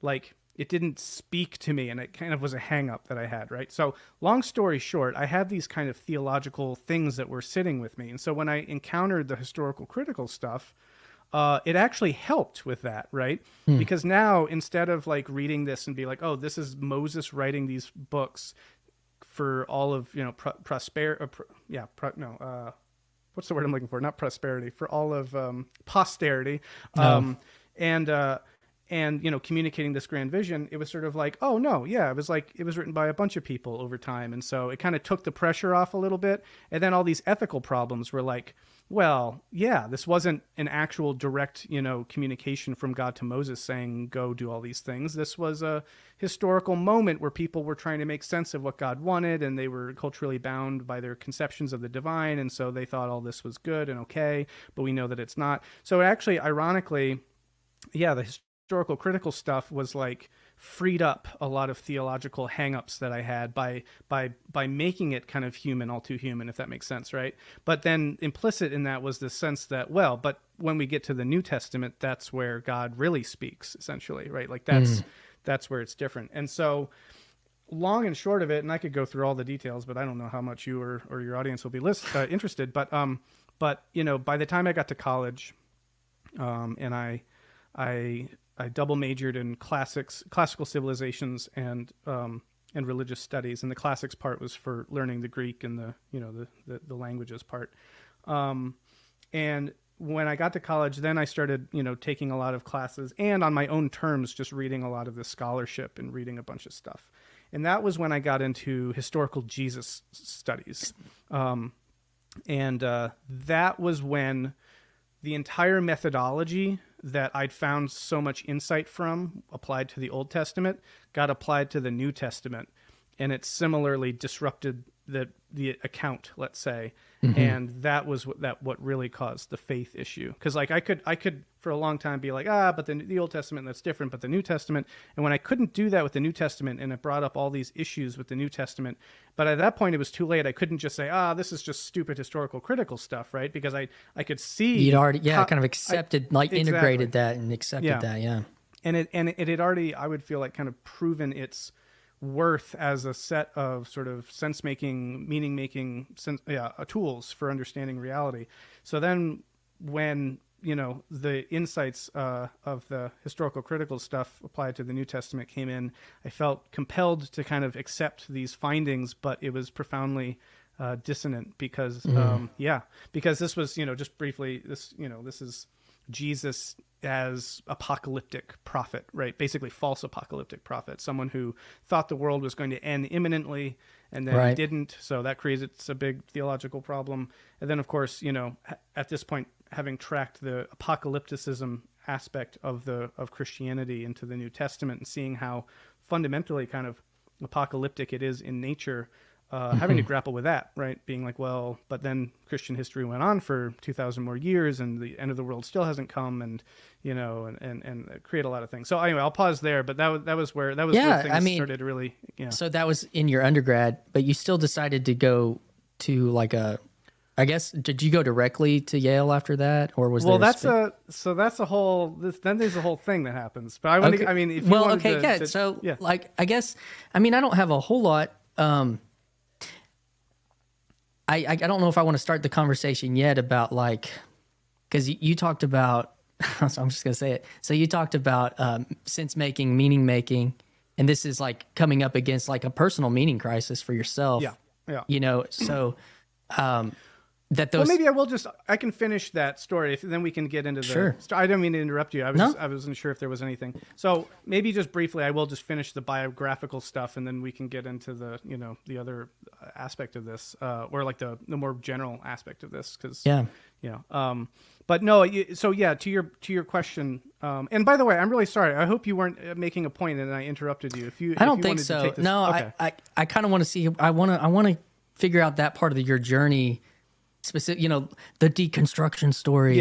like, it didn't speak to me, and it kind of was a hang up that I had, right? So long story short, I had these kind of theological things that were sitting with me. And so when I encountered the historical critical stuff, it actually helped with that, right? Because now, instead of like reading this and be like, oh, this is Moses writing these books for all of, prosperity, what's the word I'm looking for? Not prosperity, for all of posterity. And communicating this grand vision, it was sort of like, oh no, yeah, it was written by a bunch of people over time. And so it kind of took the pressure off a little bit. And then all these ethical problems were like, well, yeah, this wasn't an actual direct, communication from God to Moses saying, go do all these things. This was a historical moment where people were trying to make sense of what God wanted, and they were culturally bound by their conceptions of the divine. And so they thought all this was good and okay, but we know that it's not. So actually, ironically, yeah, the historical critical stuff was like freed up a lot of theological hangups that I had by making it kind of human, all too human, if that makes sense, right? But then implicit in that was the sense that, well, but when we get to the New Testament, that's where God really speaks, essentially, right? Like that's where it's different. And so long and short of it, and I could go through all the details, but I don't know how much you or your audience will be interested. But by the time I got to college, and I double majored in classical civilizations and religious studies, and the classics part was for learning the Greek and the languages part. And when I got to college, then I started taking a lot of classes and on my own terms, just reading a lot of the scholarship and reading a bunch of stuff. And that was when I got into historical Jesus studies, and that was when the entire methodology that I'd found so much insight from applied to the Old Testament got applied to the New Testament, and it similarly disrupted the account, let's say. And that was what really caused the faith issue. Because like I could for a long time be like, but the Old Testament, that's different, but the New Testament. And when I couldn't do that with the New Testament, and it brought up all these issues with the New Testament, but at that point it was too late. I couldn't just say, this is just stupid historical critical stuff, right? Because I could see you'd already kind of accepted, integrated that and accepted that, yeah. And it had already, I would feel like, kind of proven its worth as a set of sort of sense-making, meaning-making tools for understanding reality. So then when, the insights of the historical critical stuff applied to the New Testament came in, I felt compelled to kind of accept these findings, but it was profoundly dissonant because, because this was, just briefly, this is Jesus as apocalyptic prophet, right? Basically false apocalyptic prophet, someone who thought the world was going to end imminently and then it didn't. So that creates a big theological problem. And then of course, at this point, having tracked the apocalypticism aspect of Christianity into the New Testament and seeing how fundamentally kind of apocalyptic it is in nature, having to grapple with that, right? Being like, well, but then Christian history went on for 2,000 more years, and the end of the world still hasn't come, and and create a lot of things. So anyway, I'll pause there. But that was where things started to really. So that was in your undergrad, but you still decided to go to like I guess, did you go directly to Yale after that, or was then there's a whole thing that happens. But I guess, I don't have a whole lot. I don't know if I want to start the conversation yet about because you talked about, so I'm just going to say it. So you talked about sense making, meaning making, and this is like coming up against like a personal meaning crisis for yourself. Yeah. So that those. Well, maybe I can finish that story, then we can get into the. Sure. I don't mean to interrupt you. I wasn't sure if there was anything. So maybe just briefly, I will just finish the biographical stuff, and then we can get into the the other aspect of this, or like the more general aspect of this, because but no. To your question. And by the way, I'm really sorry. I hope you weren't making a point and I interrupted you. I don't think so. No, okay. I kind of want to see. I want to figure out that part of your journey. Specific, the deconstruction story.